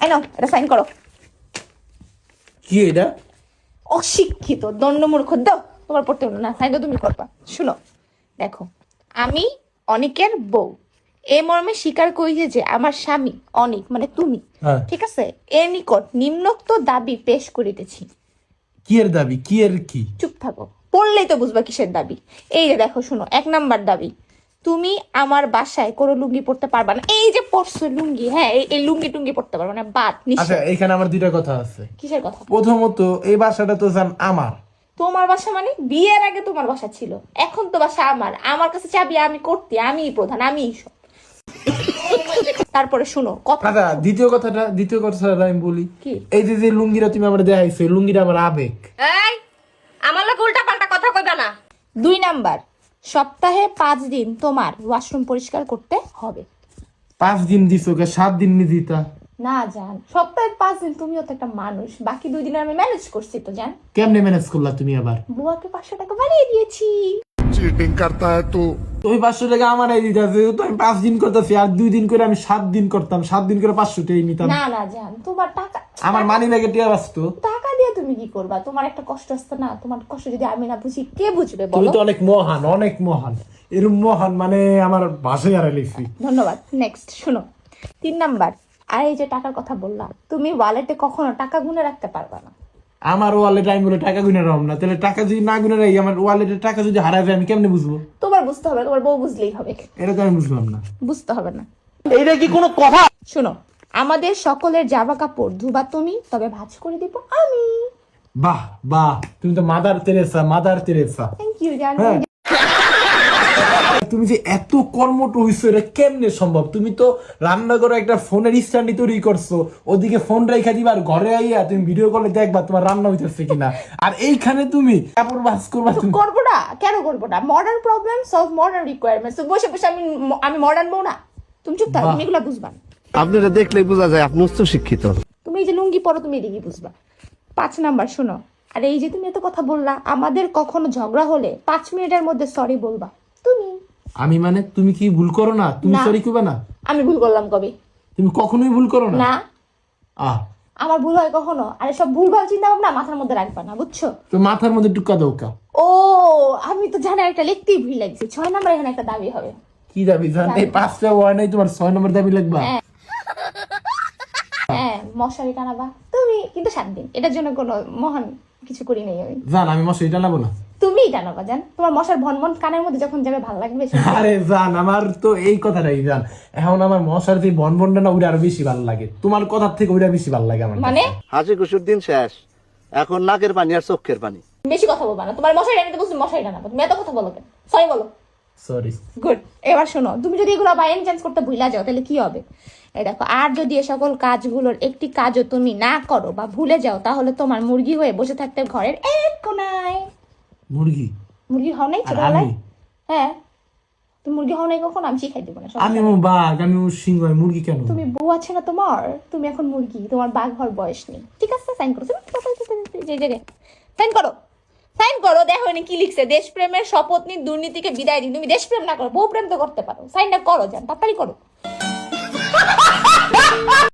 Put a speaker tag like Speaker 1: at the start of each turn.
Speaker 1: এই নাও এটা সাইন করো।
Speaker 2: কি এটা?
Speaker 1: অশিক্ষিত দণ্ডমূর্খ, দাও। তোমার পড়তে হলো না, সাইন তো তুমি করবা। শুনো, দেখো, আমি অনেকের বউ, এ মর্মে স্বীকার করিছে যে আমার স্বামী অনেক মানে তুমি,
Speaker 2: হ্যাঁ।
Speaker 1: ঠিক আছে, এর নিকট নিম্নোক্ত দাবি পেশ করিতেছি।
Speaker 2: কি এর দাবি? কি এর কি?
Speaker 1: চুপ থাকো, পড়লেই তো বুঝবা কিসের দাবি। এই যে দেখো, শুনো, 1 নাম্বার দাবি, তুমি আমার বাসায় কোনো লুঙ্গি পড়তে পারবা না। এই যে পড়ছো লুঙ্গি, হ্যাঁ, এই লুঙ্গি টুঙ্গি পড়তে পারবা না, বাদ
Speaker 2: আচ্ছা,
Speaker 1: নিশ্চয়।
Speaker 2: এখানে আমার দুইটা কথা আছে।
Speaker 1: কিসের কথা?
Speaker 2: প্রথমত, এই বাসাটা তো জান আমার।
Speaker 1: তোমার বাসা মানে বিয়ের আগে তোমার বাসা ছিল, এখন তো বাসা আমার। আমার কাছে চাবি, আমি করতে, আমিই প্রধান, আমিই সব। তারপরে শুনো কথা।
Speaker 2: আচ্ছা, দ্বিতীয় কথাটা আমি বলি।
Speaker 1: কি?
Speaker 2: এই যে লুঙ্গিটা তুমি আমার দেখাইছো, এই লুঙ্গিটা আমার আবেগ।
Speaker 3: এই আমার লোক উল্টা পাল্টা কথা কইবা না।
Speaker 1: 2 নাম্বার, সপ্তাহে 5 দিন তোমার ওয়াশরুম পরিষ্কার করতে হবে।
Speaker 2: 5 দিন দিছো, 7 দিন নি দিতা।
Speaker 1: না জান, সপ্তাহে 5 দিন, তুমিও তো একটা মানুষ, বাকি 2 দিন আমি ম্যানেজ করছি তো জান।
Speaker 2: কেমনে ম্যানেজ করলা তুমি আবার?
Speaker 1: বুয়াকে 500 টাকা বাড়িয়ে দিয়েছি।
Speaker 4: चीटिंग करता है तू।
Speaker 2: তুমি 500 টাকা আমারই দিতেছে, তো আমি 5 দিন করতেছি, আর 2 দিন করে আমি 7 দিন করতাম, 7 দিন করে 500 টাকা নিতাম।
Speaker 1: না না জান, তোমার টাকা,
Speaker 2: আমার মানি ব্যাগে টিয়া বাঁচতো।
Speaker 1: টাকা দিয়ে তুমি কি করবা? তোমার একটা কষ্ট আসছে না, তোমার কষ্ট যদি আমি না বুঝি কে বুঝবে
Speaker 2: তুমি
Speaker 1: বলো?
Speaker 2: তো অনেক মহান, অনেক মহান। এরকম মহান মানে আমার ভাষায় আর লিখছি।
Speaker 1: ধন্যবাদ। নেক্সট শুনো, 3 নাম্বার, আর এই যে টাকার কথা বললাম, তুমি ওয়ালেটে কখনো টাকা গুনে রাখতে পারবা না।
Speaker 2: আমার ওয়ালেটে আমি বলে টাকা গুনে রাখব না, তাহলে টাকা যদি না গুনে রাখি, আমার ওয়ালেটে টাকা যদি হারায় যায়, আমি কেমনে বুঝবো?
Speaker 1: তোমার বুঝতে হবে, তোমার বউ বুঝলেই হবে।
Speaker 2: এটা তো আমি বুঝলাম না।
Speaker 1: বুঝতে হবে না।
Speaker 2: এইটা কি কোনো কথা?
Speaker 1: শুনো, আমাদের সকলের জামা কাপড় ধুবা তুমি, তবে ভাঁজ করে দিব আমি।
Speaker 2: বাহ বাহ, তুমি তো Mother Teresa, Mother Teresa.
Speaker 1: Thank you জান।
Speaker 2: হ্যাঁ। তুমি যে এত কর্মঠ হইছো, এটা কেমনে সম্ভব? তুমি তো রান্না করে একটা ফোনের স্ট্যান্ডই তৈরি করছো, ওদিকে ফোন রেখা দিবা, আর ঘরে আইয়া তুমি ভিডিও কলে দেখবা তোমার রান্না হইতেছে কিনা, আর এইখানে তুমি কাপড় ভাঁজ করবা।
Speaker 1: তো
Speaker 2: তুমি
Speaker 1: করবো না, কেন করবো না? Modern problem solve modern requirements. বসে বসে আমি মডার্ন বউ না? তুমি চুপ থাকো,
Speaker 2: বাহ।
Speaker 1: তুমি এগুলো বুঝবা না।
Speaker 4: আপনারা দেখলেই বোঝা যায় আপনি উচ্চ শিক্ষিত।
Speaker 1: তুমি এই যে লুঙ্গি পরো, তুমি এদিকে বুঝবা। 5 নাম্বার, শোনো, আর এই যে তুমি এত কথা বললা, আমাদের কখনো ঝগড়া হলে 5 মিনিটের মধ্যে সরি বলবা তুমি।
Speaker 2: আমি মানে তুমি কি ভুল করো না? তুমি
Speaker 1: না।
Speaker 2: সরি কইবা না?
Speaker 1: আমি ভুল করলাম কবে?
Speaker 2: তুমি কখনোই ভুল করো না।
Speaker 1: না,
Speaker 2: আহ,
Speaker 1: আমার ভুল হয় কখনো? আরে সব ভুলভাল চিন্তা ভাবনা মাথার মধ্যে রাখবা না, বুঝছো?
Speaker 2: তো মাথার মধ্যে টুকা দাও কা।
Speaker 1: ও, আমি তো জানি একটা লিখতেই ভুল লাগছে। 6 নাম্বার এখানে একটা দাবি হবে।
Speaker 2: কি দাবি জান? এই 5টা হয় নাই, তোমার 6 নম্বর দাবি লাগবা।
Speaker 1: হ্যাঁ। হ্যাঁ, মশারি টানাবা তুমি, কিন্তু 7 দিন। এটার জন্য কোনো মহান কিছু করি নাই আমি।
Speaker 2: জান, আমি মশারি টানাবো না।
Speaker 1: তুমিই টানাবা জান, তোমার মশার ভনভন কানের মধ্যে যখন যাবে ভালো লাগবে শুনতে।
Speaker 2: আরে জান, আমার তো এই কথাটাই জান, এখন আমার মশার যে বনবনটা না, ওইটা আরো বেশি ভালো লাগে। তোমার কথার থেকে ওইটা বেশি ভালো লাগে আমার।
Speaker 1: মানে
Speaker 5: হাসি খুশির দিন শেষ, এখন নাকের পানি আর চোখের পানি।
Speaker 1: বেশি কথা বলবা না। তোমার মশারি টানতে বলছি, মশারি টানাবা, তুমি এত কথা বলো কেন? সরি বলো।
Speaker 2: সরি।
Speaker 1: গুড। এবার শোনো, তুমি যদি এগুলো বাই এনি চান্স করতে ভুলা যাও, তাহলে কি হবে? এই দেখো, আর যদি এ সকল কাজগুলোর একটি কাজও তুমি না করো বা ভুলে যাও, তাহলে তোমার মুরগি হয়ে বসে থাকতে ঘরের এক কোনায়।
Speaker 2: মুরগি?
Speaker 1: মুরগি হও নাই
Speaker 2: আর
Speaker 1: ছোটবেলায়?
Speaker 2: আমি?
Speaker 1: হ্যাঁ, তুমি মুরগি হও নাই কখন? আমি শিখাই দিব না সব।
Speaker 2: আমি আমার বাঘ, আমি ওর সিংহ, আমি মুরগি কেন?
Speaker 1: তুমি বউ আছে না তোমার, তুমি এখন মুরগি, তোমার বাঘ হওয়ার বয়স নেই। ঠিক আছে, সাইন করো। সাইন করো, সাইন করো। দেখো এনে কি লিখছে, দেশপ্রেমের শপথ নিন, দুর্নীতিকে বিদায় দিন। তুমি দেশপ্রেম না করো, বউ প্রেম তো করতে পারো। সাইনটা করো জান, তাড়াতাড়ি করো।